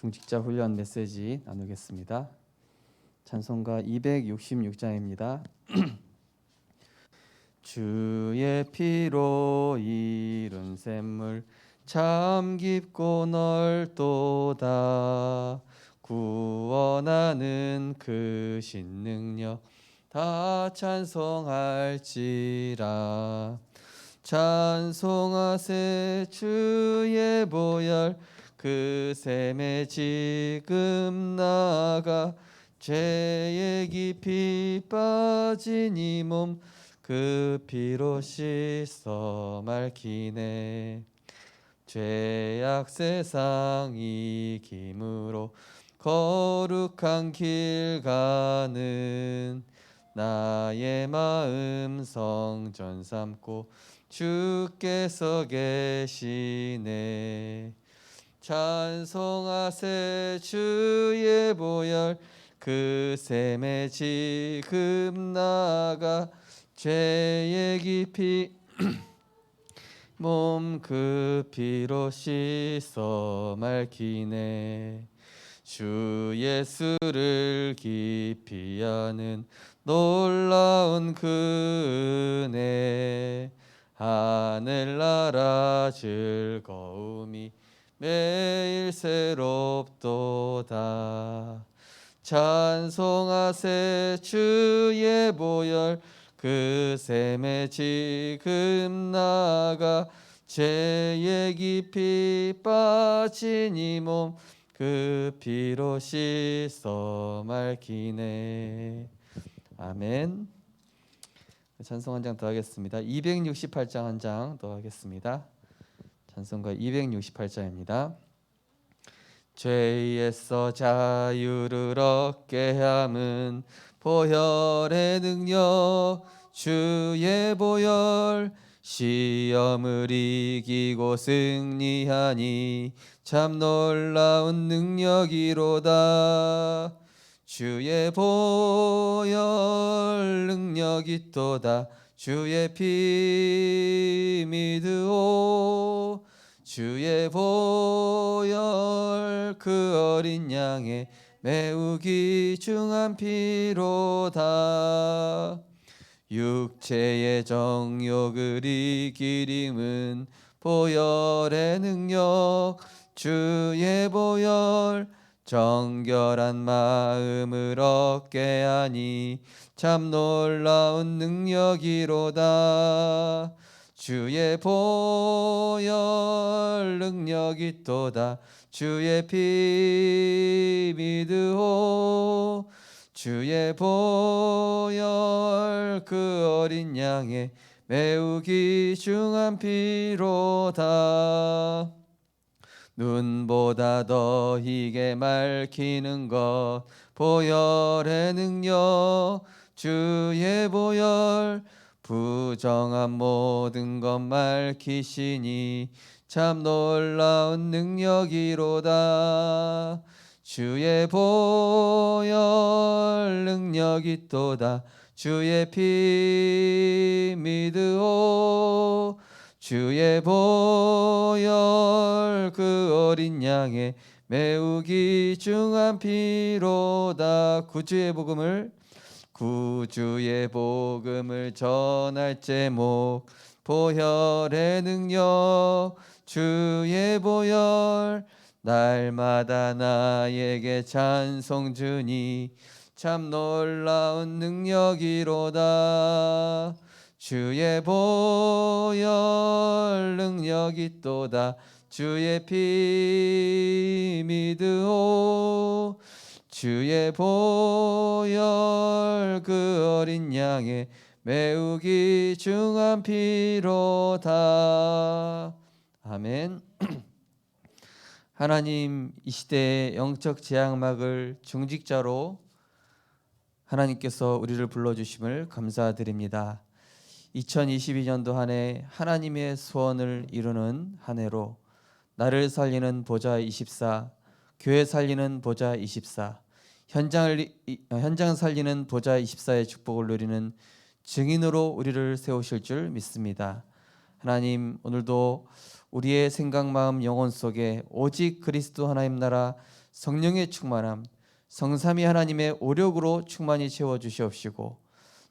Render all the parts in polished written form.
중직자 훈련 메시지 나누겠습니다. 찬송가 266장입니다. 주의 피로 이룬 샘물 참 깊고 넓도다. 구원하는 그 신능력 다 찬송할지라. 찬송하세 주의 보혈 그 샘에 지금 나가. 죄에 깊이 빠진 이 몸 그 피로 씻어 맑히네. 죄악 세상 이김으로 거룩한 길 가는 나의 마음 성전 삼고 주께서 계시네. 찬송하세 주의 보혈 그 샘에 지금 나가. 죄에 깊이 몸 그 피로 씻어 맑히네. 주 예수를 깊이 아는 놀라운 그 은혜, 하늘나라 즐거움이 매일 새롭도다. 찬송하세 주의 보혈 그 샘에 지금 나가. 죄에 깊이 빠진 이 몸 그 피로 씻어 맑히네. 아멘. 찬송 한 장 더 하겠습니다. 268장 한 장 더 하겠습니다. 찬송가 268장입니다. 죄에서 자유를 얻게 함은 보혈의 능력, 주의 보혈. 시험을 이기고 승리하니 참 놀라운 능력이로다. 주의 보혈 능력이 있도다. 주의 피 믿으오. 주의 보혈 그 어린 양의 매우 귀중한 피로다. 육체의 정욕을 이기림은 보혈의 능력, 주의 보혈. 정결한 마음을 얻게 하니 참 놀라운 능력이로다. 주의 보혈 능력이 있도다. 주의 피 믿으오. 주의 보혈 그 어린 양의 매우 귀중한 피로다. 눈보다 더 희게 맑히는 것 보혈의 능력, 주의 보혈. 부정한 모든 것 맑히시니 참 놀라운 능력이로다. 주의 보혈 능력이 있도다. 주의 피 믿으오. 주의 보혈 그 어린 양의 매우 귀중한 피로다. 구주의 복음을 전할 제목 보혈의 능력, 주의 보혈. 날마다 나에게 찬송 주니 참 놀라운 능력이로다. 주의 보혈 능력이 있도다. 주의 피 믿으오. 주의 보혈 그 어린 양의 매우 귀중한 피로다. 아멘. 하나님, 이 시대의 영적 재앙막을 중직자로 하나님께서 우리를 불러주심을 감사드립니다. 2022년도 한 해 하나님의 소원을 이루는 한 해로 나를 살리는 보좌 24, 교회 살리는 보좌 24, 현장 살리는 보좌 24의 축복을 누리는 증인으로 우리를 세우실 줄 믿습니다. 하나님, 오늘도 우리의 생각, 마음, 영혼 속에 오직 그리스도 하나님 나라 성령의 충만함, 성삼위 하나님의 오력으로 충만히 채워주시옵시고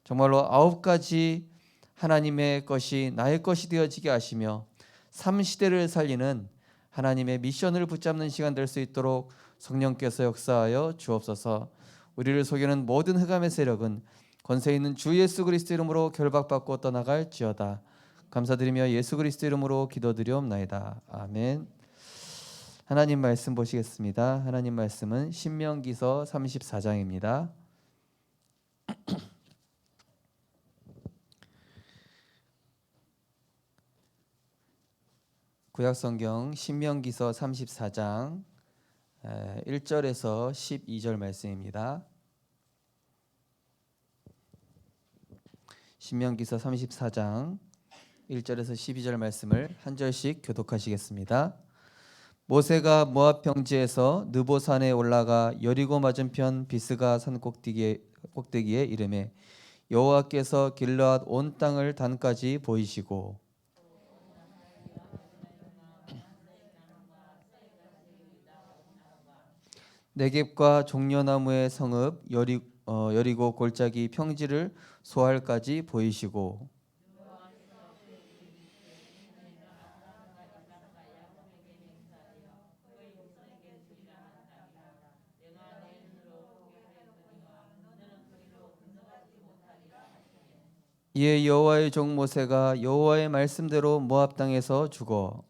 정말로 9가지 하나님의 것이 나의 것이 되어지게 하시며 삶 시대를 살리는 하나님의 미션을 붙잡는 시간 될 수 있도록 성령께서 역사하여 주옵소서. 우리를 속이는 모든 흑암의 세력은 권세 있는 주 예수 그리스도 이름으로 결박받고 떠나갈지어다. 감사드리며 예수 그리스도 이름으로 기도드리옵나이다. 아멘. 하나님 말씀 보시겠습니다. 하나님 말씀은 신명기서 34장입니다. 구약성경 신명기서 34장 1절에서 12절 말씀입니다. 신명기서 34장 1절에서 12절 말씀을 한 절씩 교독하시겠습니다. 모세가 모압 평지에서 느보산에 올라가 여리고 맞은편 비스가 산 꼭대기에 이르매 여호와께서 길르앗 온 땅을 단까지 보이시고 네겝과 종려나무의 성읍 여리고 골짜기 평지를 소알까지 보이시고 이에 여호와의 종 모세가 여호와의 말씀대로 모압 땅에서 죽어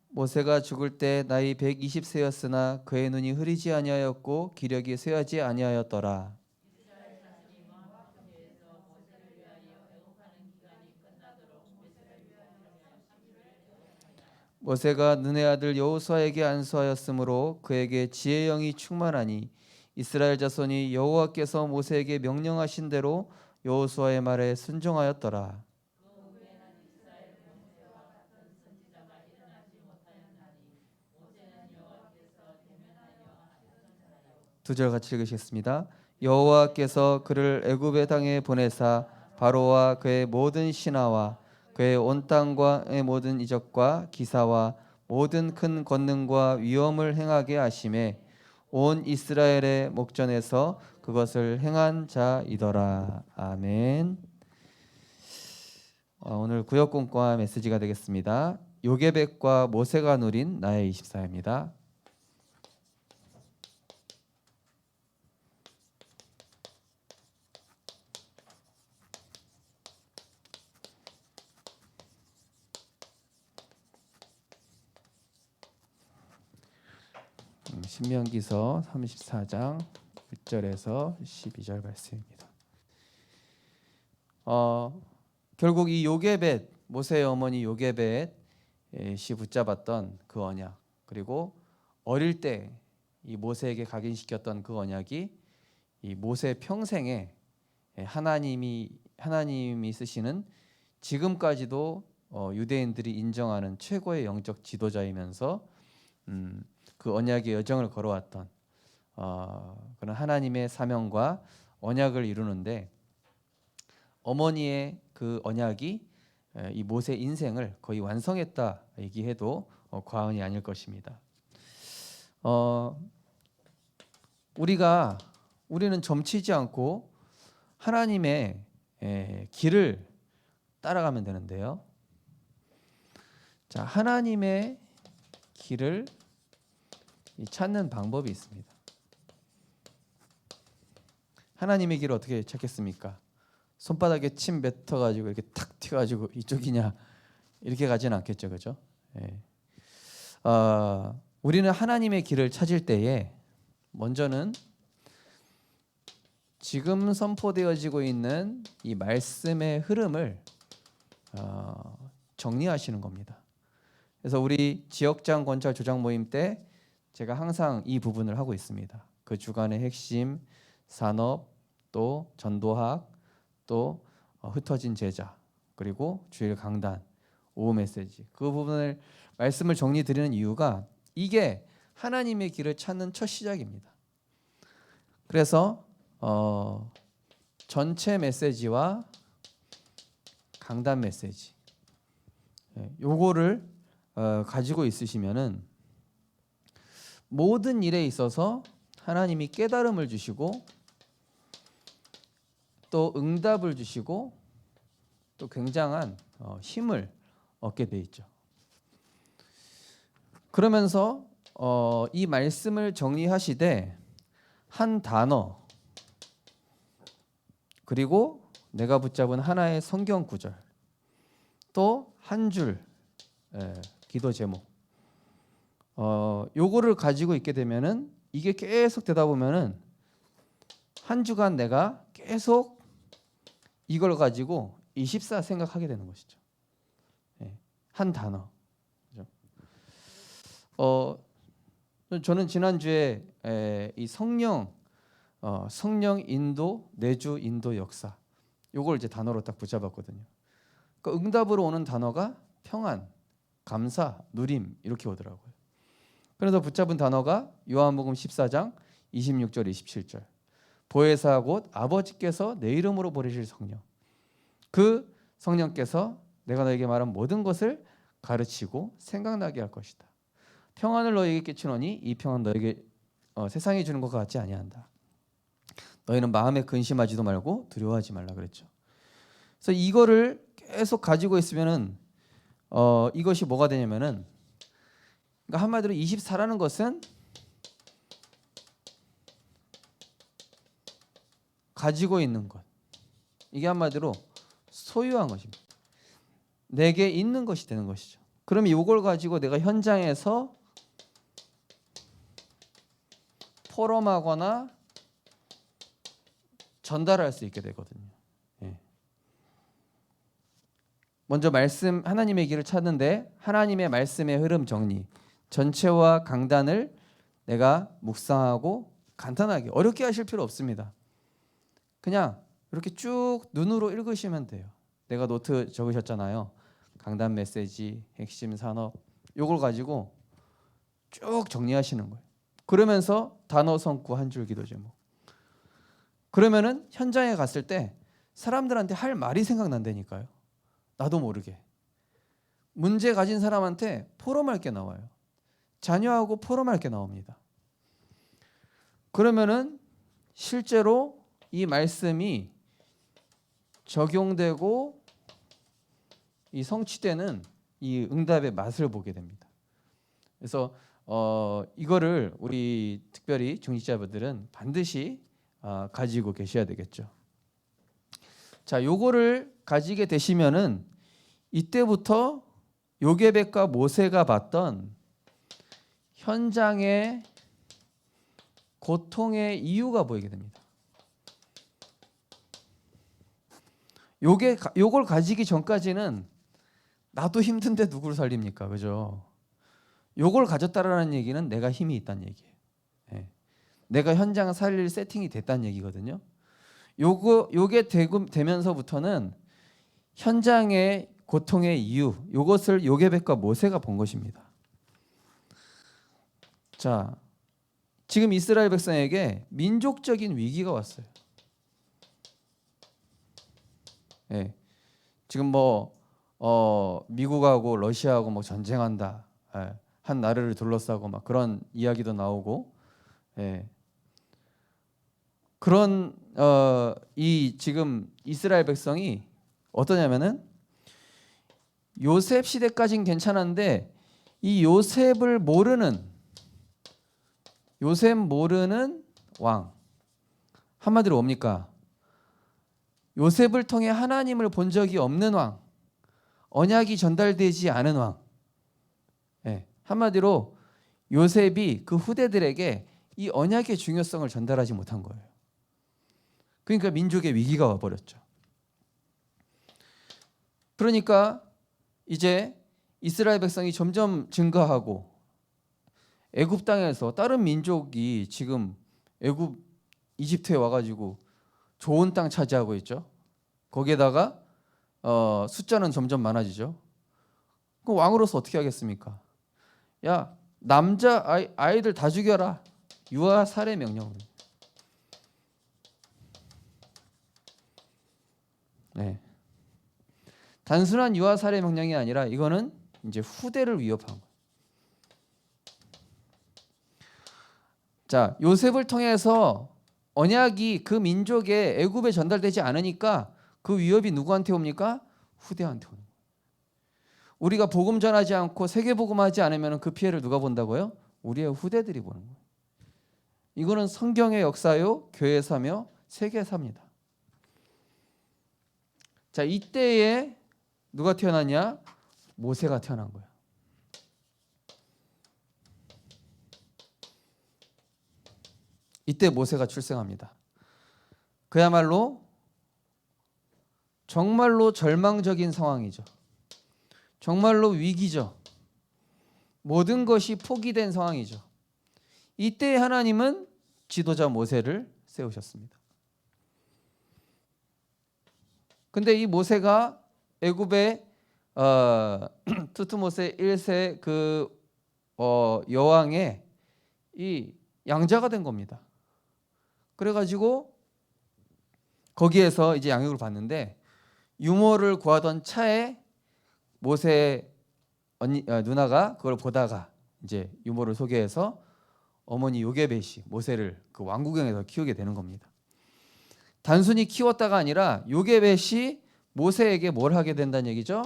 모세가 죽을 때 나이 120세였으나 그의 눈이 흐리지 아니하였고 기력이 쇠하지 아니하였더라. 모세가 눈의 아들 여호수아에게 안수하였으므로 그에게 지혜의 영이 충만하니 이스라엘 자손이 여호와께서 모세에게 명령하신 대로 여호수아의 말에 순종하였더라. 두 절 같이 읽으시겠습니다. 여호와께서 그를 애굽의 땅에 보내사 바로와 그의 모든 신하와 그의 온 땅과의 모든 이적과 기사와 모든 큰 권능과 위엄을 행하게 하심에 온 이스라엘의 목전에서 그것을 행한 자이더라. 아멘. 오늘 구역공과 메시지가 되겠습니다. 요게벳과 모세가 누린 나의 24입니다. 신명기서 34장 1절에서 12절 말씀입니다. 결국 이 요게벳 모세의 어머니 요게벳이 붙잡았던 그 언약 그리고 어릴 때 이 모세에게 각인시켰던 그 언약이 이 모세 평생에 하나님이 쓰시는 지금까지도 유대인들이 인정하는 최고의 영적 지도자이면서 그 언약의 여정을 걸어왔던 그런 하나님의 사명과 언약을 이루는데 어머니의 그 언약이 이 모세 인생을 거의 완성했다 얘기해도 과언이 아닐 것입니다. 우리는 점치지 않고 하나님의 길을 따라가면 되는데요. 자, 하나님의 길을 찾는 방법이 있습니다. 하나님의 길을 어떻게 찾겠습니까? 손바닥에 침 뱉어가지고 이렇게 탁 튀어가지고 이쪽이냐 이렇게 가지는 않겠죠, 그죠? 우리는 하나님의 길을 찾을 때에 먼저는 지금 선포되어지고 있는 이 말씀의 흐름을 정리하시는 겁니다. 그래서 우리 지역장 권찰 조장 모임 때 제가 항상 이 부분을 하고 있습니다. 그 주간의 핵심, 산업, 또 전도학, 또 흩어진 제자, 그리고 주일 강단, 오후 메시지 그 부분을 말씀을 정리 드리는 이유가 이게 하나님의 길을 찾는 첫 시작입니다. 그래서 전체 메시지와 강단 메시지 요거를 가지고 있으시면은 모든 일에 있어서 하나님이 깨달음을 주시고 또 응답을 주시고 또 굉장한 힘을 얻게 돼 있죠. 그러면서 이 말씀을 정리하시되 한 단어 그리고 내가 붙잡은 하나의 성경 구절 또 한 줄 기도 제목 요거를 가지고 있게 되면은 이게 계속 되다 보면은 한 주간 내가 계속 이걸 가지고 24 생각하게 되는 것이죠. 한 단어. 저는 지난주에 이 성령 인도, 내주 인도 역사 요걸 이제 단어로 딱 붙잡았거든요. 그 응답으로 오는 단어가 평안, 감사, 누림 이렇게 오더라고요. 그래서 붙잡은 단어가 요한복음 14장 26절 27절 보혜사 곧 아버지께서 내 이름으로 보내실 성령 그 성령께서 내가 너에게 말한 모든 것을 가르치고 생각나게 할 것이다. 평안을 너에게 끼치노니 이 평안 너에게 세상이 주는 것 같지 아니한다. 너희는 마음에 근심하지도 말고 두려워하지 말라 그랬죠. 그래서 이거를 계속 가지고 있으면은 이것이 뭐가 되냐면은 그러니까 한마디로 24라는 것은 가지고 있는 것 이게 한마디로 소유한 것입니다. 내게 있는 것이 되는 것이죠. 그럼 이걸 가지고 내가 현장에서 포럼하거나 전달할 수 있게 되거든요. 먼저 말씀 하나님의 길을 찾는데 하나님의 말씀의 흐름 정리 전체와 강단을 내가 묵상하고 간단하게 어렵게 하실 필요 없습니다. 그냥 이렇게 쭉 눈으로 읽으시면 돼요. 내가 노트 적으셨잖아요. 강단 메시지, 핵심 산업 요걸 가지고 쭉 정리하시는 거예요. 그러면서 단어 성구 한 줄 기도 제목. 그러면은 현장에 갔을 때 사람들한테 할 말이 생각난다니까요. 나도 모르게. 문제 가진 사람한테 포럼할 게 나와요. 자녀하고 포럼할 게 나옵니다. 그러면은 실제로 이 말씀이 적용되고 이 성취되는 이 응답의 맛을 보게 됩니다. 그래서 이거를 우리 특별히 중직자분들은 반드시 가지고 계셔야 되겠죠. 자, 요거를 가지게 되시면은 이때부터 요게벳과 모세가 봤던 현장의 고통의 이유가 보이게 됩니다. 요걸 가지기 전까지는 나도 힘든데 누구를 살립니까? 그죠? 요걸 가졌다라는 얘기는 내가 힘이 있다는 얘기예요. 내가 현장 살릴 세팅이 됐다는 얘기거든요. 요게 되면서부터는 현장의 고통의 이유, 요것을 요게벳과 모세가 본 것입니다. 자, 지금 이스라엘 백성에게 민족적인 위기가 왔어요. 지금 미국하고 러시아하고 뭐 전쟁한다, 한 나라를 둘러싸고 막 그런 이야기도 나오고, 그런 이 지금 이스라엘 백성이 어떠냐면은 요셉 시대까지는 괜찮은데 이 요셉 모르는 왕 한마디로 뭡니까? 요셉을 통해 하나님을 본 적이 없는 왕, 언약이 전달되지 않은 왕. 한마디로 요셉이 그 후대들에게 이 언약의 중요성을 전달하지 못한 거예요. 그러니까 민족의 위기가 와버렸죠. 그러니까 이제 이스라엘 백성이 점점 증가하고 애굽 땅에서 다른 민족이 지금 애굽 이집트에 와가지고 좋은 땅 차지하고 있죠. 거기에다가 숫자는 점점 많아지죠. 그 왕으로서 어떻게 하겠습니까? 야, 남자 아이들 다 죽여라. 유아 살해 명령으로. 네. 단순한 유아 살해 명령이 아니라 이거는 이제 후대를 위협한 거예요. 자, 요셉을 통해서 언약이 그 민족의 애굽에 전달되지 않으니까 그 위협이 누구한테 옵니까? 후대한테 오는 거예요. 우리가 복음 전하지 않고 세계 복음하지 않으면 그 피해를 누가 본다고요? 우리의 후대들이 보는 거예요. 이거는 성경의 역사요, 교회사며 세계사입니다. 자, 이때에 누가 태어났냐? 모세가 태어난 거예요. 이때 모세가 출생합니다. 그야말로 정말로 절망적인 상황이죠. 정말로 위기죠. 모든 것이 포기된 상황이죠. 이때 하나님은 지도자 모세를 세우셨습니다. 근데 이 모세가 애굽의 투트모세 1세 그 여왕의 이 양자가 된 겁니다. 그래가지고 거기에서 이제 양육을 받는데 유모를 구하던 차에 모세 누나가 그걸 보다가 이제 유모를 소개해서 어머니 요게벳이 모세를 그 왕구경에서 키우게 되는 겁니다. 단순히 키웠다가 아니라 요게벳이 모세에게 뭘 하게 된다는 얘기죠?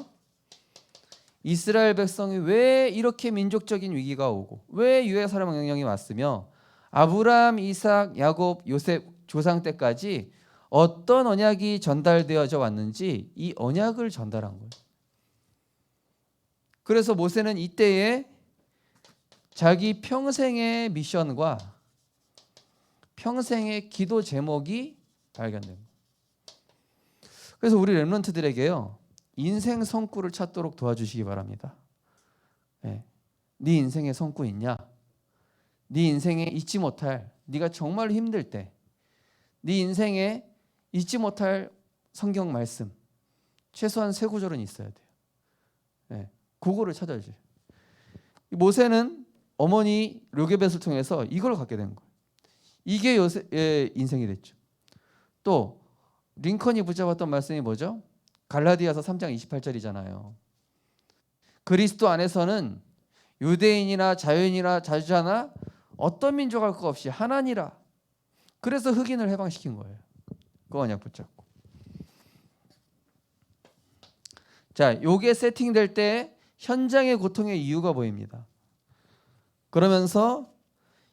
이스라엘 백성이 왜 이렇게 민족적인 위기가 오고 왜 유해사람 명령이 왔으며 아브라함, 이삭, 야곱, 요셉 조상 때까지 어떤 언약이 전달되어져 왔는지 이 언약을 전달한 거예요. 그래서 모세는 이때에 자기 평생의 미션과 평생의 기도 제목이 발견된 거예요. 그래서 우리 렘넌트들에게요, 인생 성구를 찾도록 도와주시기 바랍니다. 네 인생에 성구 있냐? 네 인생에 잊지 못할, 네가 정말 힘들 때 네 인생에 잊지 못할 성경 말씀 최소한 3구절은 있어야 돼요. 네, 그거를 찾아주세요. 모세는 어머니 요게벳을 통해서 이걸 갖게 된 거예요. 이게 요셉의 인생이 됐죠. 또 링컨이 붙잡았던 말씀이 뭐죠? 갈라디아서 3장 28절이잖아요. 그리스도 안에서는 유대인이나 자유인이나 자주자나 어떤 민족 할 것 없이 하나니라. 그래서 흑인을 해방시킨 거예요. 그 언약 붙잡고. 자, 요게 세팅될 때 현장의 고통의 이유가 보입니다. 그러면서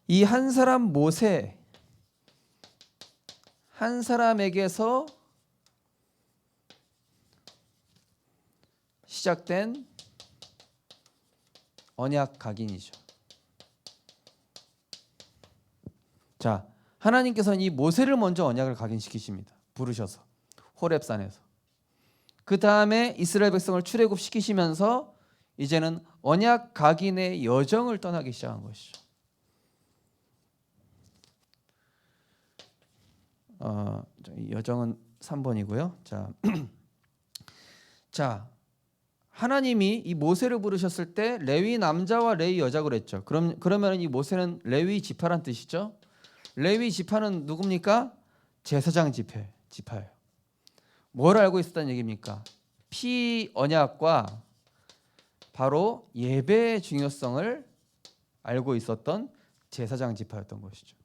이 한 사람 모세, 한 사람에게서 시작된 언약 각인이죠. 자, 하나님께서는 이 모세를 먼저 언약을 각인시키십니다. 부르셔서 호렙산에서. 그 다음에 이스라엘 백성을 출애굽시키시면서 이제는 언약 각인의 여정을 떠나기 시작한 것이죠. 여정은 3번이고요. 자, 하나님이 이 모세를 부르셨을 때 레위 남자와 레위 여자가 그랬죠. 그러면 이 모세는 레위 지파란 뜻이죠. 레위 지파는 누굽니까? 제사장 지파예요. 뭘 알고 있었다는 얘기입니까? 피 언약과 바로 예배의 중요성을 알고 있었던 제사장 지파였던 것이죠.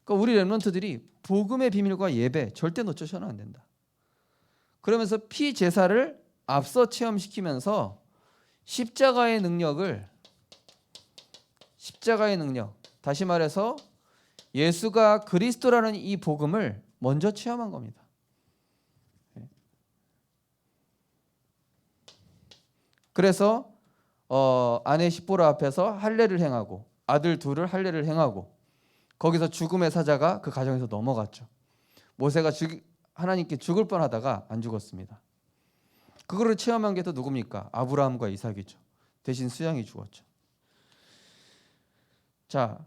그러니까 우리 렘넌트들이 복음의 비밀과 예배 절대 놓쳐서는 안 된다. 그러면서 피 제사를 앞서 체험시키면서 십자가의 능력, 다시 말해서 예수가 그리스도라는 이 복음을 먼저 체험한 겁니다. 그래서 아내 십보라 앞에서 할례를 행하고 아들 둘을 할례를 행하고 거기서 죽음의 사자가 그 가정에서 넘어갔죠. 모세가 하나님께 죽을 뻔하다가 안 죽었습니다. 그거를 체험한 게 또 누굽니까? 아브라함과 이삭이죠. 대신 수양이 죽었죠. 자,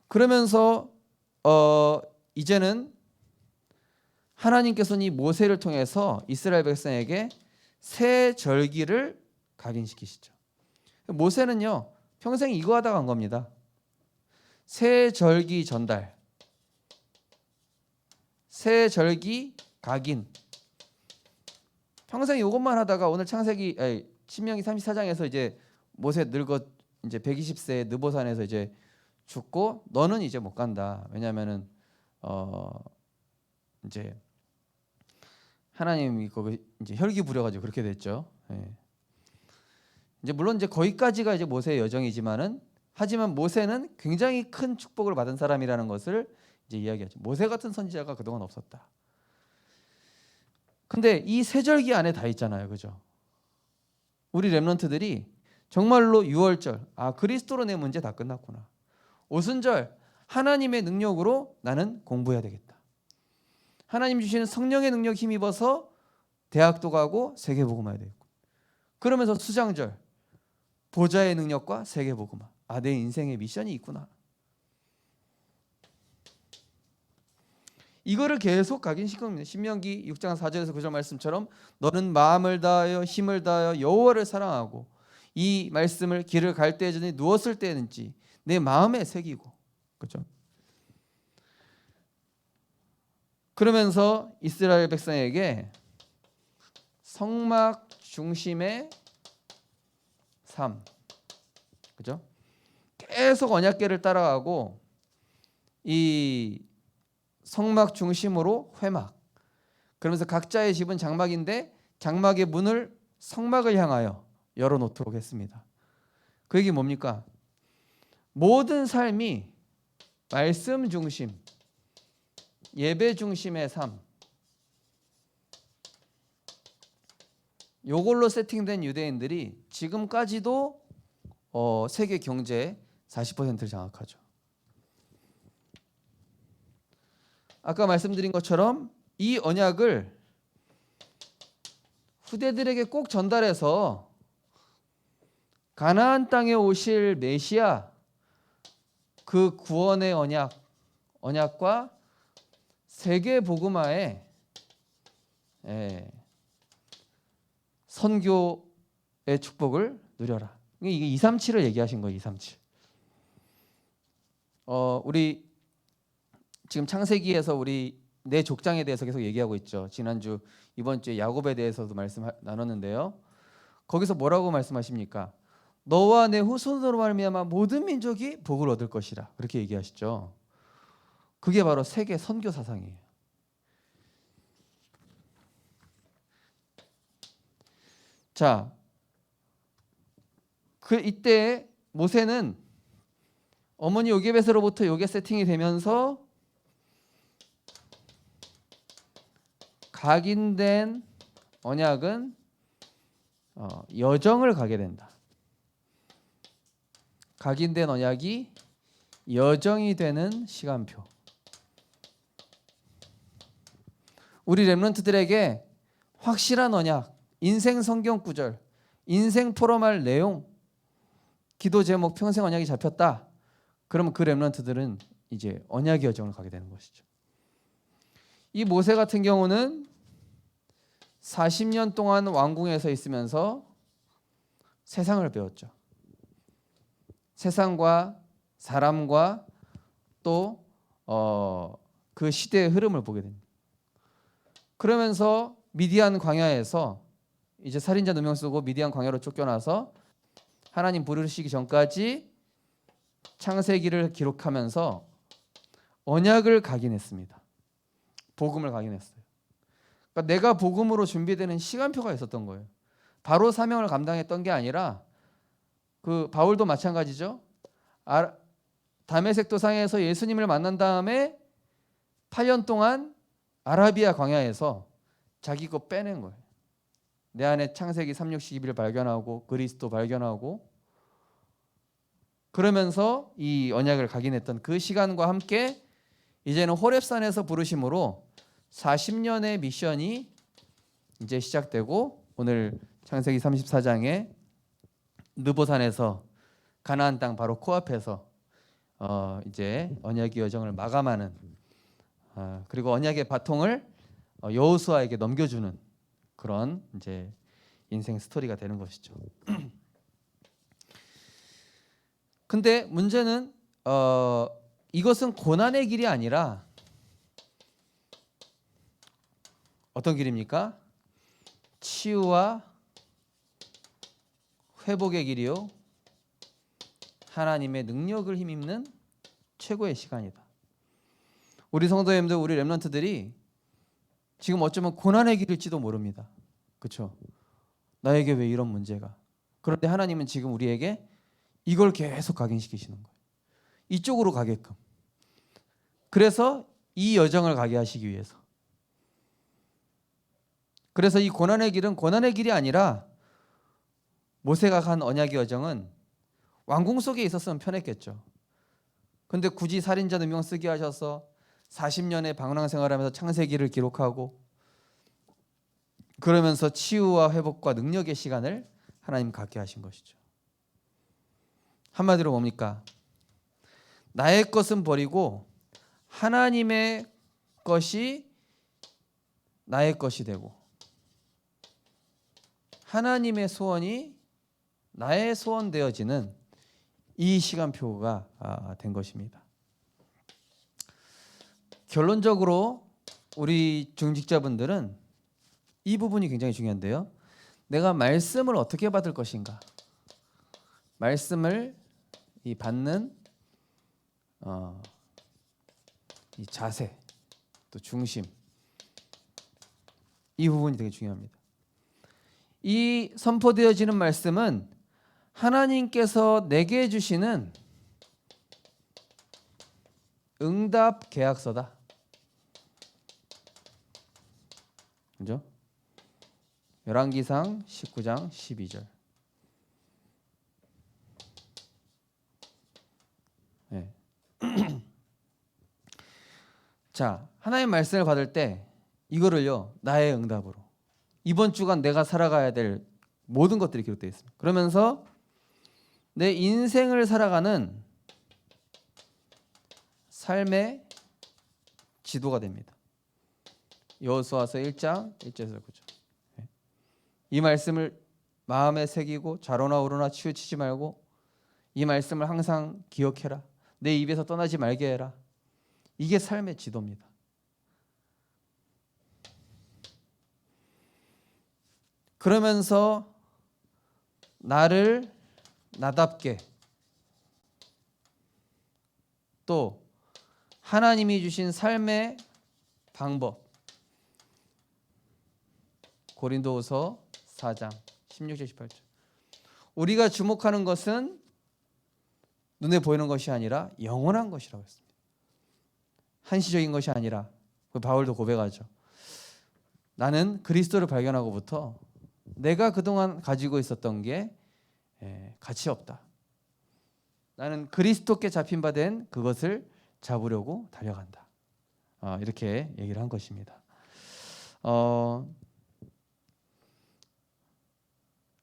그러면서 이제는 하나님께서는 이 모세를 통해서 이스라엘 백성에게 새 절기를 각인시키시죠. 모세는요, 평생 이거 하다 간 겁니다. 새 절기 전달, 새 절기 각인. 평생 이것만 하다가 오늘 신명기 34장에서 이제 모세 늙어 이제 120세 느보산에서 이제 죽고 너는 이제 못 간다. 왜냐하면은 이제 하나님이 거기 이제 혈기 부려가지고 그렇게 됐죠. 예. 이제 물론 이제 거기까지가 이제 모세의 여정이지만은 하지만 모세는 굉장히 큰 축복을 받은 사람이라는 것을 이제 이야기하죠. 모세 같은 선지자가 그동안 없었다. 근데 이 세절기 안에 다 있잖아요, 그죠? 우리 렘넌트들이 정말로 유월절, 그리스도로 내 문제 다 끝났구나. 오순절, 하나님의 능력으로 나는 공부해야 되겠다. 하나님 주시는 성령의 능력 힘입어서 대학도 가고 세계복음화해야 되겠고. 그러면서 수장절, 보좌의 능력과 세계복음화. 내 인생의 미션이 있구나. 이거를 계속 각인시키는 겁니다. 신명기 6장 4절에서 9절 말씀처럼 너는 마음을 다하여 힘을 다하여 여호와를 사랑하고 이 말씀을 길을 갈 때 전에 누웠을 때는지 내 마음에 새기고. 그렇죠? 그러면서 이스라엘 백성에게 성막 중심의 삶, 그죠? 계속 언약궤를 따라가고 이 성막 중심으로 회막. 그러면서 각자의 집은 장막인데 장막의 문을 성막을 향하여 열어놓도록 했습니다. 그 얘기 뭡니까? 모든 삶이 말씀 중심, 예배 중심의 삶. 요걸로 세팅된 유대인들이 지금까지도 세계 경제의 40%를 장악하죠. 아까 말씀드린 것처럼 이 언약을 후대들에게 꼭 전달해서 가나안 땅에 오실 메시아 그 구원의 언약과 세계 복음화의 선교의 축복을 누려라. 이게 237을 얘기하신 거예요. 237. 우리 지금 창세기에서 우리 내 족장에 대해서 계속 얘기하고 있죠. 지난주 이번 주에 야곱에 대해서도 말씀 나눴는데요. 거기서 뭐라고 말씀하십니까? 너와 내 후손으로 말미암아 모든 민족이 복을 얻을 것이라. 그렇게 얘기하시죠. 그게 바로 세계 선교 사상이에요. 자, 이때 모세는 어머니 요게벳으로부터 요게 세팅이 되면서 각인된 언약은 여정을 가게 된다. 각인된 언약이 여정이 되는 시간표. 우리 렘넌트들에게 확실한 언약, 인생 성경 구절, 인생 포럼할 내용, 기도 제목, 평생 언약이 잡혔다. 그러면 그 렘넌트들은 이제 언약의 여정을 가게 되는 것이죠. 이 모세 같은 경우는 40년 동안 왕궁에서 있으면서 세상을 배웠죠. 세상과 사람과 또 그 시대의 흐름을 보게 됩니다. 그러면서 미디안 광야에서 이제 살인자 누명 쓰고 미디안 광야로 쫓겨나서 하나님 부르시기 전까지 창세기를 기록하면서 언약을 각인했습니다. 복음을 각인했어요. 그러니까 내가 복음으로 준비되는 시간표가 있었던 거예요. 바로 사명을 감당했던 게 아니라 그 바울도 마찬가지죠. 다메섹 도상에서 예수님을 만난 다음에 8년 동안 아라비아 광야에서 자기 거 빼낸 거예요. 내 안에 창세기 3, 6, 12를 발견하고 그리스도 발견하고 그러면서 이 언약을 각인했던 그 시간과 함께 이제는 호렙산에서 부르심으로 40년의 미션이 이제 시작되고 오늘 창세기 34장에 느보산에서 가나안 땅 바로 코앞에서 이제 언약의 여정을 마감하는 그리고 언약의 바통을 여호수아에게 넘겨주는 그런 이제 인생 스토리가 되는 것이죠. 근데 문제는 이것은 고난의 길이 아니라 어떤 길입니까? 치유와 회복의 길이요. 하나님의 능력을 힘입는 최고의 시간이다. 우리 성도님들, 우리 렘넌트들이 지금 어쩌면 고난의 길일지도 모릅니다. 그렇죠? 나에게 왜 이런 문제가? 그런데 하나님은 지금 우리에게 이걸 계속 각인시키시는 거예요. 이쪽으로 가게끔. 그래서 이 여정을 가게 하시기 위해서. 그래서 이 고난의 길은 고난의 길이 아니라 모세가 간 언약의 여정은 왕궁 속에 있었으면 편했겠죠. 근데 굳이 살인자 누명 쓰게 하셔서 40년의 방랑 생활하면서 창세기를 기록하고 그러면서 치유와 회복과 능력의 시간을 하나님 갖게 하신 것이죠. 한마디로 뭡니까? 나의 것은 버리고 하나님의 것이 나의 것이 되고 하나님의 소원이 나의 소원 되어지는 이 시간표가 된 것입니다. 결론적으로 우리 중직자분들은 이 부분이 굉장히 중요한데요. 내가 말씀을 어떻게 받을 것인가? 말씀을 이 받는 이 자세, 또 중심, 이 부분이 되게 중요합니다. 이 선포되어지는 말씀은 하나님께서 내게 주시는 응답 계약서다. 그죠? 열왕기상 19장 12절. 네. 자, 하나님의 말씀을 받을 때 이거를요, 나의 응답으로. 이번 주간 내가 살아가야 될 모든 것들이 기록되어 있습니다. 그러면서 내 인생을 살아가는 삶의 지도가 됩니다. 여호수아서 1장 1절에서 9절. 이 말씀을 마음에 새기고 좌로나 우로나 치우치지 말고 이 말씀을 항상 기억해라. 내 입에서 떠나지 말게 해라. 이게 삶의 지도입니다. 그러면서 나를 나답게 또 하나님이 주신 삶의 방법 고린도후서 4장 16절 18절. 우리가 주목하는 것은 눈에 보이는 것이 아니라 영원한 것이라고 했습니다. 한시적인 것이 아니라 바울도 고백하죠. 나는 그리스도를 발견하고부터 내가 그동안 가지고 있었던 게 가치 없다. 나는 그리스도께 잡힌 바 된 그것을 잡으려고 달려간다. 이렇게 얘기를 한 것입니다.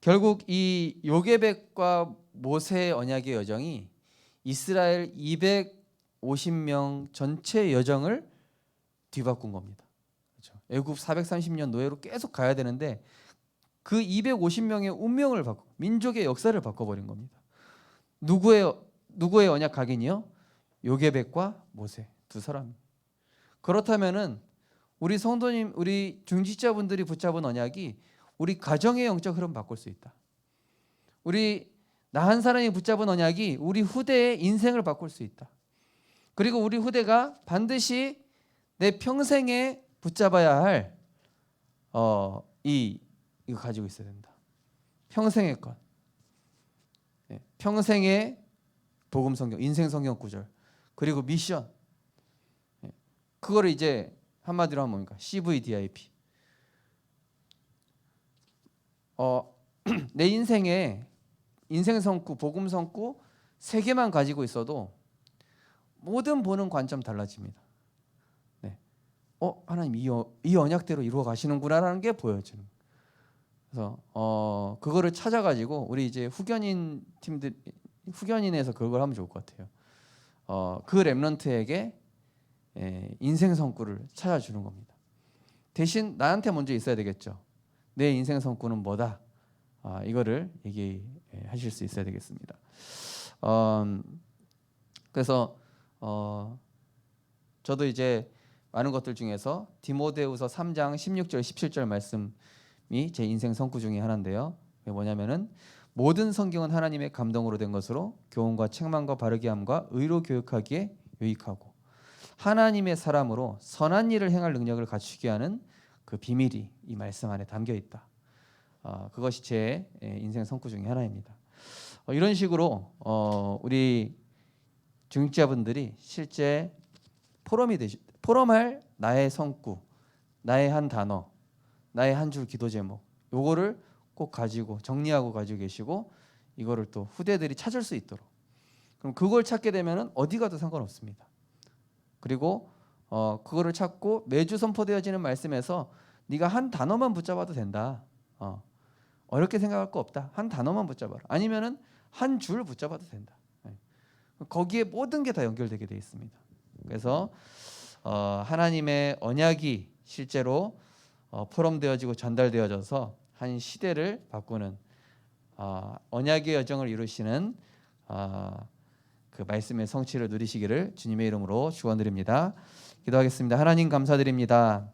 결국 이 요게벳과 모세의 언약의 여정이 이스라엘 250명 전체 여정을 뒤바꾼 겁니다. 그렇죠? 애굽 430년 노예로 계속 가야 되는데 그 250명의 운명을 바꾸고 민족의 역사를 바꿔버린 겁니다. 누구의 언약 각인이요? 요게벳과 모세 두 사람. 그렇다면은 우리 성도님, 우리 중직자분들이 붙잡은 언약이 우리 가정의 영적 흐름 바꿀 수 있다. 나 한 사람이 붙잡은 언약이 우리 후대의 인생을 바꿀 수 있다. 그리고 우리 후대가 반드시 내 평생에 붙잡아야 할 이거 가지고 있어야 된다. 평생의 것. 평생의 복음 성경, 인생 성경 구절, 그리고 미션. 그거를 이제 한마디로 하면 뭡니까? CVDIP. 내 인생에 인생 성구, 복음 성구 3개만 가지고 있어도 모든 보는 관점 달라집니다. 네. 하나님 이 언약대로 이루어 가시는구나라는 게 보여지는. 그래서 그거를 찾아가지고 우리 이제 후견인 팀들 후견인에서 그걸 하면 좋을 것 같아요. 그 렘넌트에게 인생 성구를 찾아주는 겁니다. 대신 나한테 먼저 있어야 되겠죠. 내 인생 성구는 뭐다? 이거를 얘기하실 수 있어야 되겠습니다. 그래서 저도 이제 많은 것들 중에서 디모데후서 3장 16절 17절 말씀이 제 인생 성구 중에 하나인데요. 그게 뭐냐면은 모든 성경은 하나님의 감동으로 된 것으로 교훈과 책망과 바르게 함과 의로 교육하기에 유익하고 하나님의 사람으로 선한 일을 행할 능력을 갖추게 하는 그 비밀이 이 말씀 안에 담겨 있다. 그것이 제 인생 성구 중에 하나입니다. 이런 식으로 우리 중직자분들이 실제 포럼할 나의 성구, 나의 한 단어, 나의 한 줄 기도 제목, 요거를 꼭 가지고 정리하고 가지고 계시고 이거를 또 후대들이 찾을 수 있도록. 그럼 그걸 찾게 되면은 어디 가도 상관없습니다. 그리고 그거를 찾고 매주 선포되어지는 말씀에서 네가 한 단어만 붙잡아도 된다. 어렵게 생각할 거 없다. 한 단어만 붙잡아라. 아니면은 한 줄 붙잡아도 된다. 거기에 모든 게 다 연결되게 되어 있습니다. 그래서 하나님의 언약이 실제로 포럼되어지고 전달되어져서 한 시대를 바꾸는 언약의 여정을 이루시는 그 말씀의 성취를 누리시기를 주님의 이름으로 축원드립니다. 기도하겠습니다. 하나님 감사드립니다.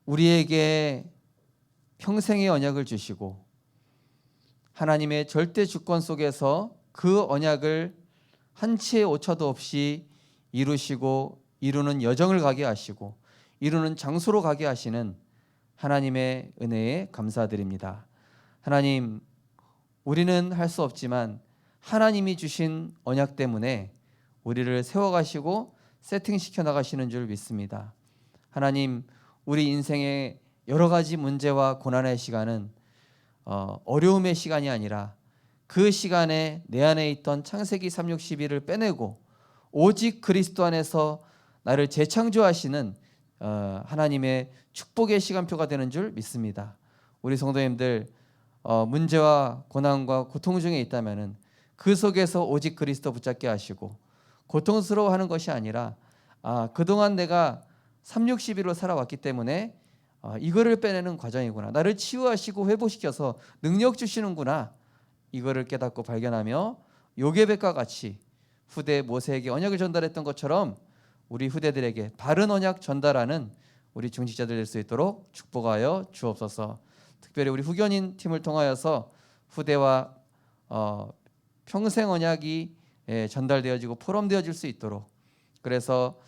우리에게 평생의 언약을 주시고 하나님의 절대 주권 속에서 그 언약을 한치의 오차도 없이 이루시고 이루는 여정을 가게 하시고 이루는 장소로 가게 하시는 하나님의 은혜에 감사드립니다. 하나님, 우리는 할 수 없지만 하나님이 주신 언약 때문에 우리를 세워가시고 세팅시켜 나가시는 줄 믿습니다. 하나님, 우리 인생의 여러 가지 문제와 고난의 시간은 어려움의 시간이 아니라 그 시간에 내 안에 있던 창세기 3:6-12를 빼내고 오직 그리스도 안에서 나를 재창조하시는 하나님의 축복의 시간표가 되는 줄 믿습니다. 우리 성도님들 문제와 고난과 고통 중에 있다면은 그 속에서 오직 그리스도 붙잡게 하시고 고통스러워하는 것이 아니라 그동안 내가 3:6-12로 살아왔기 때문에 이거를 빼내는 과정이구나. 나를 치유하시고 회복시켜서 능력 주시는구나. 이거를 깨닫고 발견하며 요게벳과 같이 후대 모세에게 언약을 전달했던 것처럼 우리 후대들에게 바른 언약 전달하는 우리 중직자들 될 수 있도록 축복하여 주옵소서. 특별히 우리 후견인 팀을 통하여서 후대와 평생 언약이 전달되어지고 포럼되어질 수 있도록, 그래서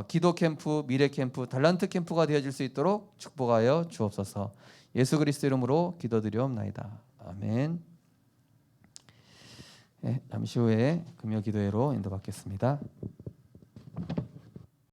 기도 캠프, 미래 캠프, 달란트 캠프가 되어질 수 있도록 축복하여 주옵소서. 예수 그리스도 이름으로 기도드리옵나이다. 아멘. 잠시 후에 금요 기도회로 인도받겠습니다.